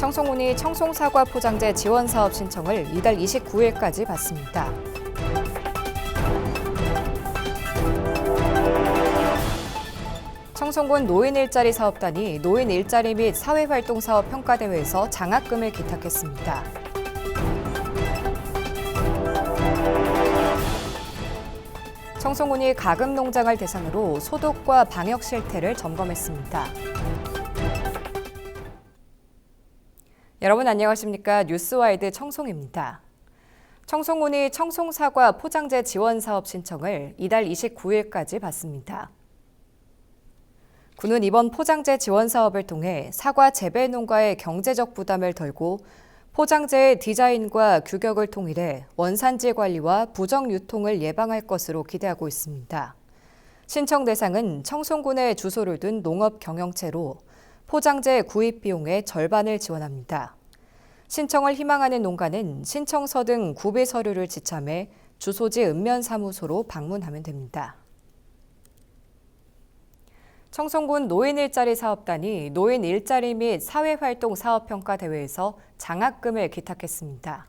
청송군이 청송사과 포장재 지원 사업 신청을 이달 29일까지 받습니다. 청송군 노인 일자리 사업단이 노인 일자리 및 사회활동 사업 평가대회에서 장학금을 기탁했습니다. 청송군이 가금 농장을 대상으로 소독과 방역 실태를 점검했습니다. 여러분 안녕하십니까? 뉴스와이드 청송입니다. 청송군이 청송사과 포장재 지원 사업 신청을 이달 29일까지 받습니다. 군은 이번 포장재 지원 사업을 통해 사과 재배 농가의 경제적 부담을 덜고 포장재의 디자인과 규격을 통일해 원산지 관리와 부정 유통을 예방할 것으로 기대하고 있습니다. 신청 대상은 청송군에 주소를 둔 농업 경영체로 포장재 구입 비용의 절반을 지원합니다. 신청을 희망하는 농가는 신청서 등 구비 서류를 지참해 주소지 읍면사무소로 방문하면 됩니다. 청송군 노인 일자리 사업단이 노인 일자리 및 사회활동 사업평가대회에서 장학금을 기탁했습니다.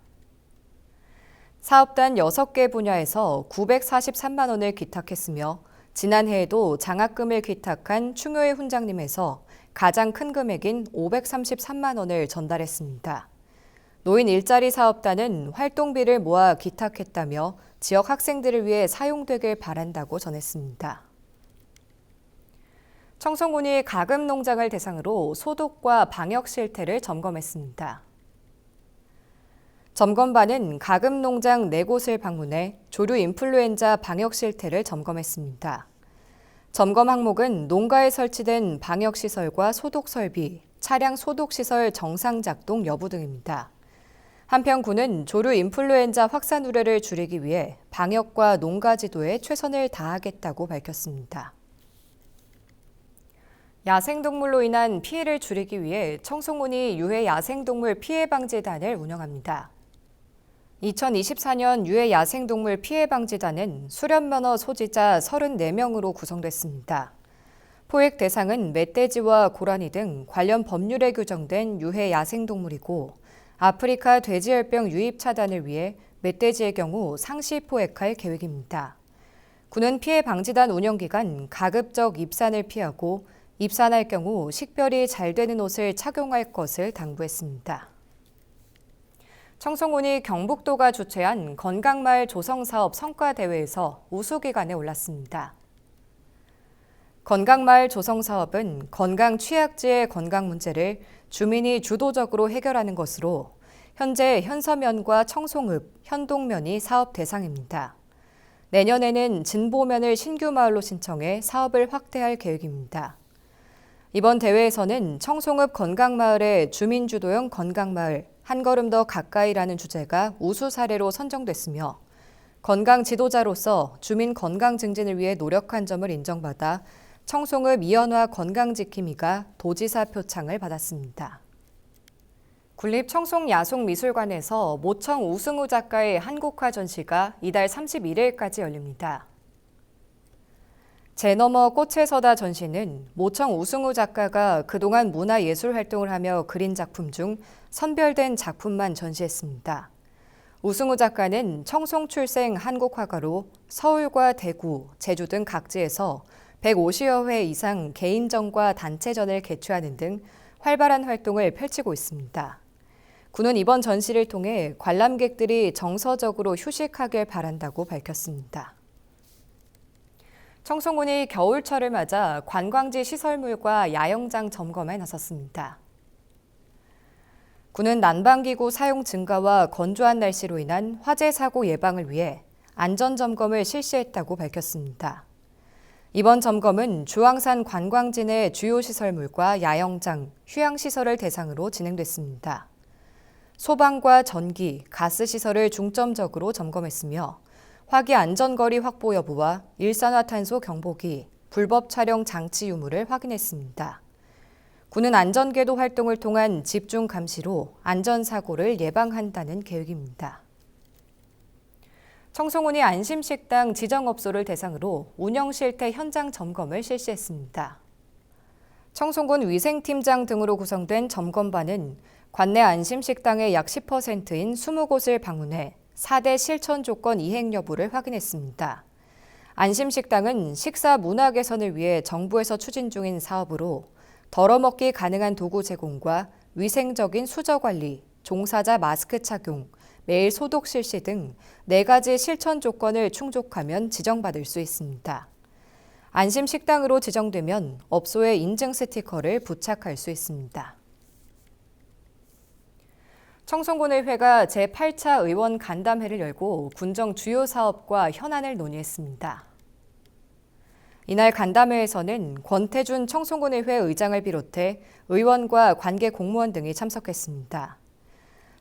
사업단 6개 분야에서 943만 원을 기탁했으며 지난해에도 장학금을 기탁한 충효회 훈장님에서 가장 큰 금액인 533만 원을 전달했습니다. 노인 일자리 사업단은 활동비를 모아 기탁했다며 지역 학생들을 위해 사용되길 바란다고 전했습니다. 청송군이 가금 농장을 대상으로 소독과 방역 실태를 점검했습니다. 점검반은 가금 농장 4곳을 방문해 조류 인플루엔자 방역 실태를 점검했습니다. 점검 항목은 농가에 설치된 방역 시설과 소독 설비, 차량 소독 시설 정상 작동 여부 등입니다. 한편 군은 조류 인플루엔자 확산 우려를 줄이기 위해 방역과 농가 지도에 최선을 다하겠다고 밝혔습니다. 야생동물로 인한 피해를 줄이기 위해 청송군이 유해 야생동물 피해 방지단을 운영합니다. 2024년 유해 야생동물 피해 방지단은 수련면허 소지자 34명으로 구성됐습니다. 포획 대상은 멧돼지와 고라니 등 관련 법률에 규정된 유해 야생동물이고 아프리카 돼지열병 유입 차단을 위해 멧돼지의 경우 상시 포획할 계획입니다. 군은 피해 방지단 운영 기간 가급적 입산을 피하고 입산할 경우 식별이 잘 되는 옷을 착용할 것을 당부했습니다. 청송군이 경북도가 주최한 건강마을 조성사업 성과대회에서 우수기간에 올랐습니다. 건강마을 조성사업은 건강 취약지의 건강 문제를 주민이 주도적으로 해결하는 것으로 현재 현서면과 청송읍, 현동면이 사업 대상입니다. 내년에는 진보면을 신규 마을로 신청해 사업을 확대할 계획입니다. 이번 대회에서는 청송읍 건강마을의 주민주도형 건강마을 한 걸음 더 가까이라는 주제가 우수 사례로 선정됐으며 건강 지도자로서 주민 건강 증진을 위해 노력한 점을 인정받아 청송읍 이연화 건강지킴이가 도지사 표창을 받았습니다. 군립 청송야송미술관에서 모청 우승우 작가의 한국화 전시가 이달 31일까지 열립니다. 제 너머 꽃에 서다 전시는 모청 우승우 작가가 그동안 문화예술 활동을 하며 그린 작품 중 선별된 작품만 전시했습니다. 우승우 작가는 청송 출생 한국 화가로 서울과 대구, 제주 등 각지에서 150여 회 이상 개인전과 단체전을 개최하는 등 활발한 활동을 펼치고 있습니다. 군은 이번 전시를 통해 관람객들이 정서적으로 휴식하길 바란다고 밝혔습니다. 청송군이 겨울철을 맞아 관광지 시설물과 야영장 점검에 나섰습니다. 군은 난방기구 사용 증가와 건조한 날씨로 인한 화재 사고 예방을 위해 안전점검을 실시했다고 밝혔습니다. 이번 점검은 주황산 관광지 내 주요 시설물과 야영장, 휴양시설을 대상으로 진행됐습니다. 소방과 전기, 가스 시설을 중점적으로 점검했으며 화기 안전거리 확보 여부와 일산화탄소 경보기, 불법 촬영 장치 유무를 확인했습니다. 군은 안전궤도 활동을 통한 집중 감시로 안전사고를 예방한다는 계획입니다. 청송군이 안심식당 지정업소를 대상으로 운영 실태 현장 점검을 실시했습니다. 청송군 위생팀장 등으로 구성된 점검반은 관내 안심식당의 약 10%인 20곳을 방문해 4대 실천 조건 이행 여부를 확인했습니다. 안심식당은 식사 문화 개선을 위해 정부에서 추진 중인 사업으로 덜어먹기 가능한 도구 제공과 위생적인 수저 관리, 종사자 마스크 착용, 매일 소독 실시 등 4가지 실천 조건을 충족하면 지정받을 수 있습니다. 안심식당으로 지정되면 업소에 인증 스티커를 부착할 수 있습니다. 청송군의회가 제8차 의원 간담회를 열고 군정 주요 사업과 현안을 논의했습니다. 이날 간담회에서는 권태준 청송군의회 의장을 비롯해 의원과 관계 공무원 등이 참석했습니다.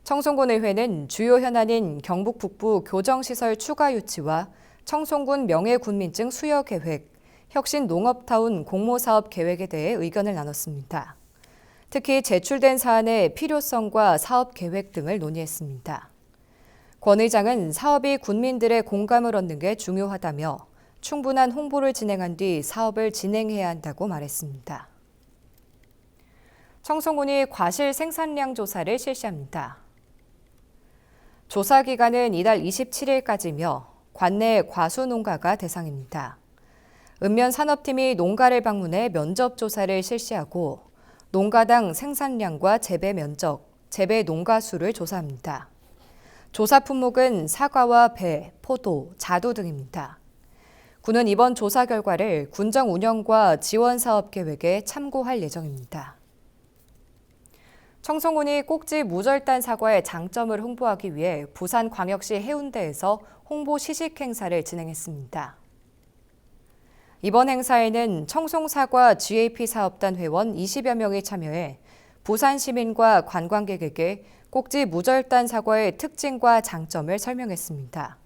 청송군의회는 주요 현안인 경북 북부 교정시설 추가 유치와 청송군 명예군민증 수여 계획, 혁신 농업타운 공모사업 계획에 대해 의견을 나눴습니다. 특히 제출된 사안의 필요성과 사업 계획 등을 논의했습니다. 권 의장은 사업이 군민들의 공감을 얻는 게 중요하다며 충분한 홍보를 진행한 뒤 사업을 진행해야 한다고 말했습니다. 청송군이 과실 생산량 조사를 실시합니다. 조사 기간은 이달 27일까지며 관내 과수 농가가 대상입니다. 읍면산업팀이 농가를 방문해 면접 조사를 실시하고 농가당 생산량과 재배 면적, 재배 농가 수를 조사합니다. 조사 품목은 사과와 배, 포도, 자두 등입니다. 군은 이번 조사 결과를 군정 운영과 지원 사업 계획에 참고할 예정입니다. 청송군이 꼭지 무절단 사과의 장점을 홍보하기 위해 부산광역시 해운대에서 홍보 시식 행사를 진행했습니다. 이번 행사에는 청송사과 GAP 사업단 회원 20여 명이 참여해 부산 시민과 관광객에게 꼭지 무절단 사과의 특징과 장점을 설명했습니다.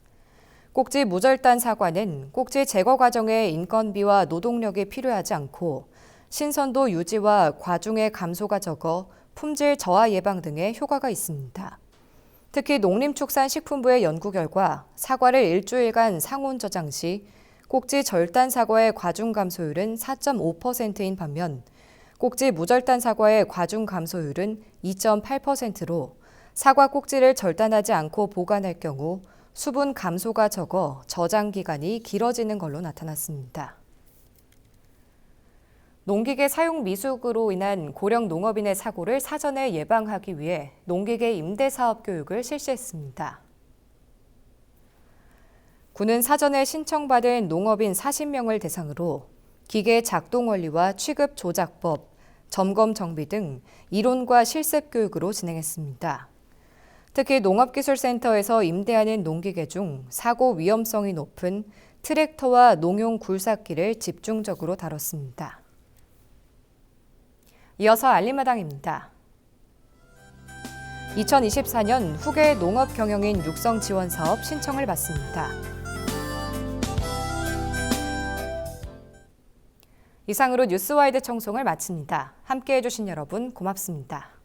꼭지 무절단 사과는 꼭지 제거 과정에 인건비와 노동력이 필요하지 않고 신선도 유지와 과중의 감소가 적어 품질 저하 예방 등의 효과가 있습니다. 특히 농림축산식품부의 연구 결과 사과를 일주일간 상온 저장 시 꼭지 절단 사과의 과중 감소율은 4.5%인 반면 꼭지 무절단 사과의 과중 감소율은 2.8%로 사과 꼭지를 절단하지 않고 보관할 경우 수분 감소가 적어 저장 기간이 길어지는 걸로 나타났습니다. 농기계 사용 미숙으로 인한 고령 농업인의 사고를 사전에 예방하기 위해 농기계 임대 사업 교육을 실시했습니다. 군은 사전에 신청받은 농업인 40명을 대상으로 기계 작동 원리와 취급 조작법, 점검 정비 등 이론과 실습 교육으로 진행했습니다. 특히 농업기술센터에서 임대하는 농기계 중 사고 위험성이 높은 트랙터와 농용 굴삭기를 집중적으로 다뤘습니다. 이어서 알림마당입니다. 2024년 후계 농업 경영인 육성 지원 사업 신청을 받습니다. 이상으로 뉴스와이드 청송을 마칩니다. 함께해 주신 여러분 고맙습니다.